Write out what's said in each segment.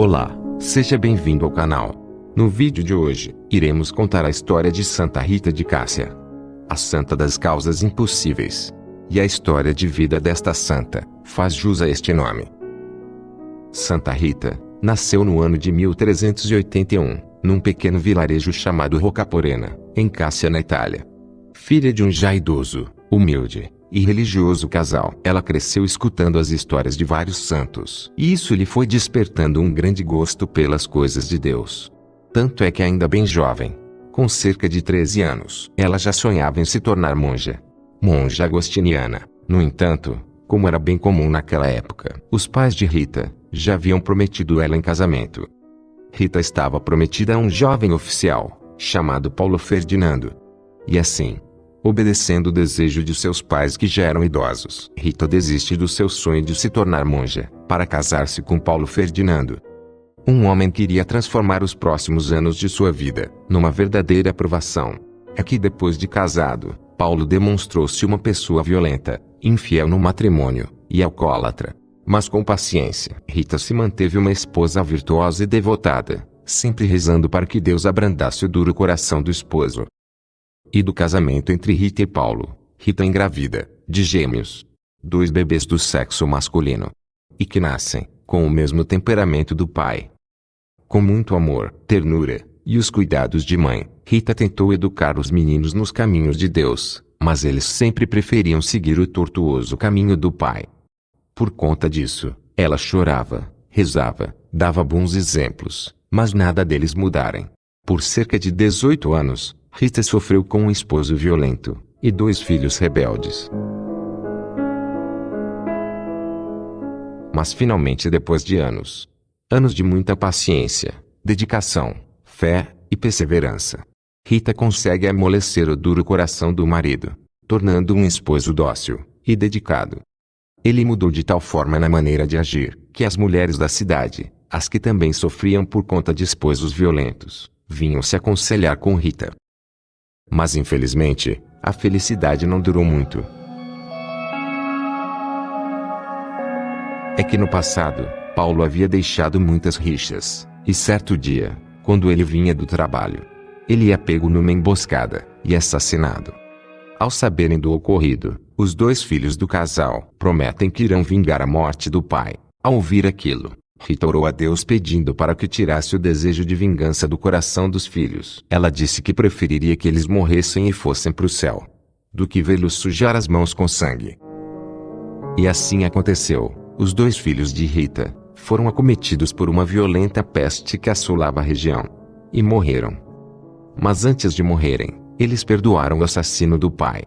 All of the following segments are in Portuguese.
Olá, seja bem-vindo ao canal. No vídeo de hoje, iremos contar a história de Santa Rita de Cássia, a santa das causas impossíveis. E a história de vida desta santa faz jus a este nome. Santa Rita nasceu no ano de 1381, num pequeno vilarejo chamado Roccaporena, em Cássia, na Itália. Filha de um já idoso, humilde e religioso casal, ela cresceu escutando as histórias de vários santos, e isso lhe foi despertando um grande gosto pelas coisas de Deus. Tanto é que ainda bem jovem, com cerca de 13 anos, ela já sonhava em se tornar monja agostiniana. No entanto, como era bem comum naquela época, os pais de Rita já haviam prometido ela em casamento. Rita estava prometida a um jovem oficial, chamado Paulo Ferdinando. E assim, obedecendo o desejo de seus pais que já eram idosos, Rita desiste do seu sonho de se tornar monja, para casar-se com Paulo Ferdinando. Um homem que iria transformar os próximos anos de sua vida numa verdadeira provação. É que depois de casado, Paulo demonstrou-se uma pessoa violenta, infiel no matrimônio e alcoólatra. Mas com paciência, Rita se manteve uma esposa virtuosa e devotada, sempre rezando para que Deus abrandasse o duro coração do esposo. E do casamento entre Rita e Paulo, Rita engravida de gêmeos, 2 bebês do sexo masculino, e que nascem com o mesmo temperamento do pai. Com muito amor, ternura e os cuidados de mãe, Rita tentou educar os meninos nos caminhos de Deus, mas eles sempre preferiam seguir o tortuoso caminho do pai. Por conta disso, ela chorava, rezava, dava bons exemplos, mas nada deles mudarem. Por cerca de 18 anos, Rita sofreu com um esposo violento e 2 filhos rebeldes. Mas finalmente, depois de anos de muita paciência, dedicação, fé e perseverança, Rita consegue amolecer o duro coração do marido, tornando um esposo dócil e dedicado. Ele mudou de tal forma na maneira de agir, que as mulheres da cidade, as que também sofriam por conta de esposos violentos, vinham se aconselhar com Rita. Mas infelizmente, a felicidade não durou muito. É que no passado, Paulo havia deixado muitas rixas, e certo dia, quando ele vinha do trabalho, ele é pego numa emboscada e assassinado. Ao saberem do ocorrido, os 2 filhos do casal prometem que irão vingar a morte do pai. Ao ouvir aquilo, Rita orou a Deus pedindo para que tirasse o desejo de vingança do coração dos filhos. Ela disse que preferiria que eles morressem e fossem para o céu, do que vê-los sujar as mãos com sangue. E assim aconteceu. Os 2 filhos de Rita foram acometidos por uma violenta peste que assolava a região, e morreram. Mas antes de morrerem, eles perdoaram o assassino do pai.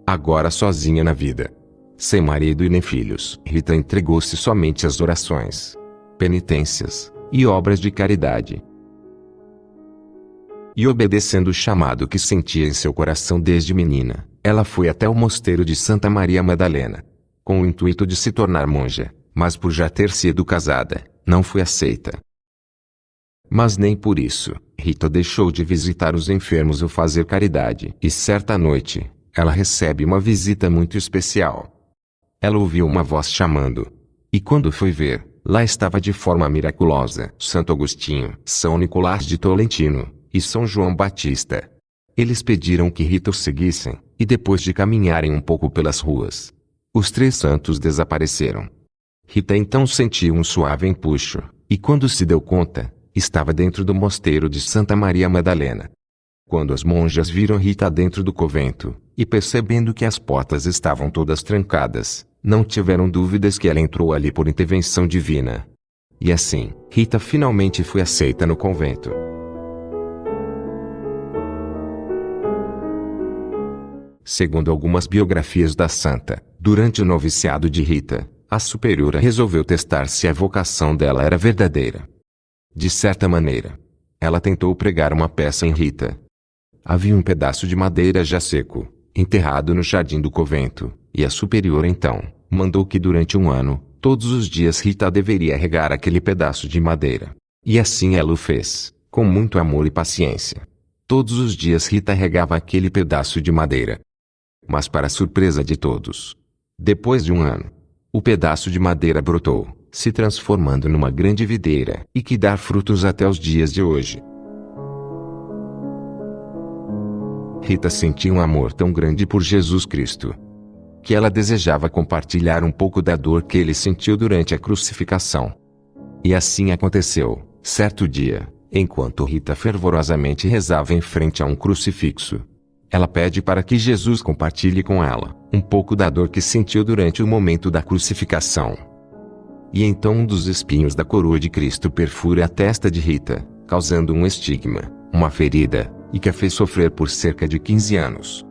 Agora sozinha na vida, sem marido e nem filhos, Rita entregou-se somente às orações, penitências e obras de caridade. E obedecendo o chamado que sentia em seu coração desde menina, ela foi até o mosteiro de Santa Maria Madalena, com o intuito de se tornar monja, mas por já ter sido casada, não foi aceita. Mas nem por isso, Rita deixou de visitar os enfermos ou fazer caridade. E certa noite, ela recebe uma visita muito especial. Ela ouviu uma voz chamando. E quando foi ver, lá estava de forma miraculosa Santo Agostinho, São Nicolás de Tolentino e São João Batista. Eles pediram que Rita os seguissem, e depois de caminharem um pouco pelas ruas, os 3 santos desapareceram. Rita então sentiu um suave empuxo, e quando se deu conta, estava dentro do mosteiro de Santa Maria Madalena. Quando as monjas viram Rita dentro do convento, e percebendo que as portas estavam todas trancadas, não tiveram dúvidas que ela entrou ali por intervenção divina. E assim, Rita finalmente foi aceita no convento. Segundo algumas biografias da santa, durante o noviciado de Rita, a superiora resolveu testar se a vocação dela era verdadeira. De certa maneira, ela tentou pregar uma peça em Rita. Havia um pedaço de madeira já seco, enterrado no jardim do convento, e a superiora então mandou que durante 1 ano, todos os dias Rita deveria regar aquele pedaço de madeira. E assim ela o fez, com muito amor e paciência. Todos os dias Rita regava aquele pedaço de madeira. Mas para surpresa de todos, depois de 1 ano, o pedaço de madeira brotou, se transformando numa grande videira e que dá frutos até os dias de hoje. Rita sentia um amor tão grande por Jesus Cristo que ela desejava compartilhar um pouco da dor que ele sentiu durante a crucificação. E assim aconteceu, certo dia, enquanto Rita fervorosamente rezava em frente a um crucifixo. Ela pede para que Jesus compartilhe com ela um pouco da dor que sentiu durante o momento da crucificação. E então um dos espinhos da coroa de Cristo perfura a testa de Rita, causando um estigma, uma ferida, e que a fez sofrer por cerca de 15 anos.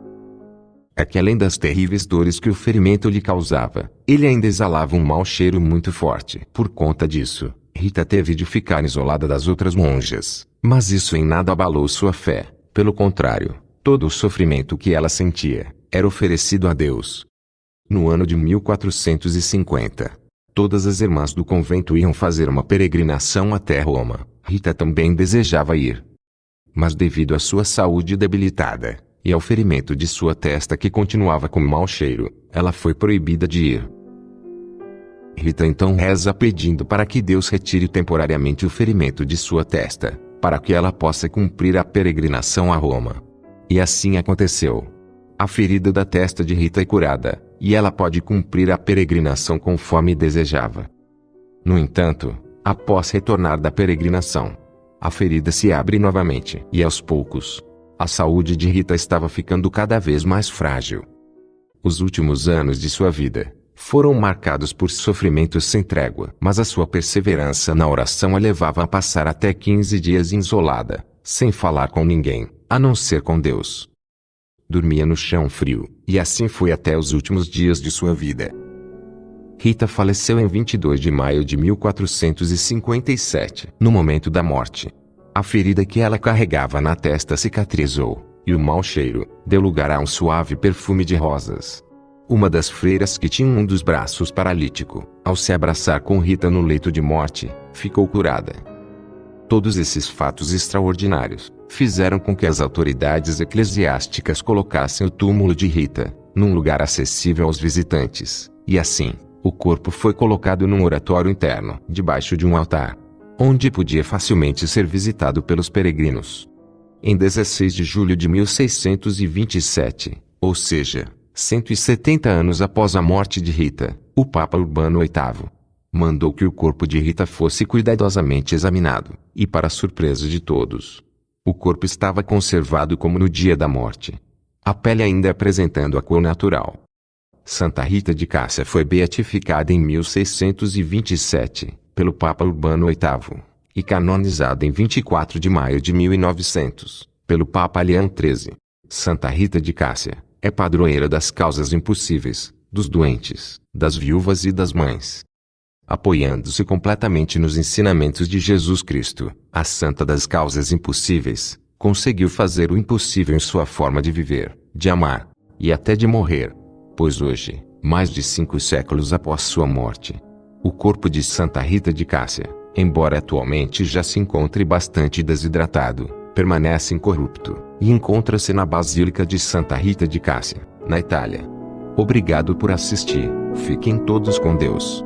É que além das terríveis dores que o ferimento lhe causava, ele ainda exalava um mau cheiro muito forte. Por conta disso, Rita teve de ficar isolada das outras monjas. Mas isso em nada abalou sua fé. Pelo contrário, todo o sofrimento que ela sentia era oferecido a Deus. No ano de 1450, todas as irmãs do convento iam fazer uma peregrinação até Roma. Rita também desejava ir. Mas devido à sua saúde debilitada e ao ferimento de sua testa que continuava com mau cheiro, ela foi proibida de ir. Rita então reza pedindo para que Deus retire temporariamente o ferimento de sua testa, para que ela possa cumprir a peregrinação a Roma. E assim aconteceu. A ferida da testa de Rita é curada, e ela pode cumprir a peregrinação conforme desejava. No entanto, após retornar da peregrinação, a ferida se abre novamente, e aos poucos, a saúde de Rita estava ficando cada vez mais frágil. Os últimos anos de sua vida foram marcados por sofrimentos sem trégua, mas a sua perseverança na oração a levava a passar até 15 dias isolada, sem falar com ninguém, a não ser com Deus. Dormia no chão frio, e assim foi até os últimos dias de sua vida. Rita faleceu em 22 de maio de 1457. No momento da morte, a ferida que ela carregava na testa cicatrizou, e o mau cheiro deu lugar a um suave perfume de rosas. Uma das freiras que tinha um dos braços paralítico, ao se abraçar com Rita no leito de morte, ficou curada. Todos esses fatos extraordinários fizeram com que as autoridades eclesiásticas colocassem o túmulo de Rita num lugar acessível aos visitantes, e assim, o corpo foi colocado num oratório interno, debaixo de um altar, onde podia facilmente ser visitado pelos peregrinos. Em 16 de julho de 1627, ou seja, 170 anos após a morte de Rita, o Papa Urbano VIII mandou que o corpo de Rita fosse cuidadosamente examinado, e para surpresa de todos, o corpo estava conservado como no dia da morte, a pele ainda apresentando a cor natural. Santa Rita de Cássia foi beatificada em 1627, pelo Papa Urbano VIII, e canonizada em 24 de maio de 1900, pelo Papa Leão XIII. Santa Rita de Cássia é padroeira das causas impossíveis, dos doentes, das viúvas e das mães. Apoiando-se completamente nos ensinamentos de Jesus Cristo, a Santa das Causas Impossíveis conseguiu fazer o impossível em sua forma de viver, de amar, e até de morrer. Pois hoje, mais de 5 séculos após sua morte, o corpo de Santa Rita de Cássia, embora atualmente já se encontre bastante desidratado, permanece incorrupto, e encontra-se na Basílica de Santa Rita de Cássia, na Itália. Obrigado por assistir, fiquem todos com Deus.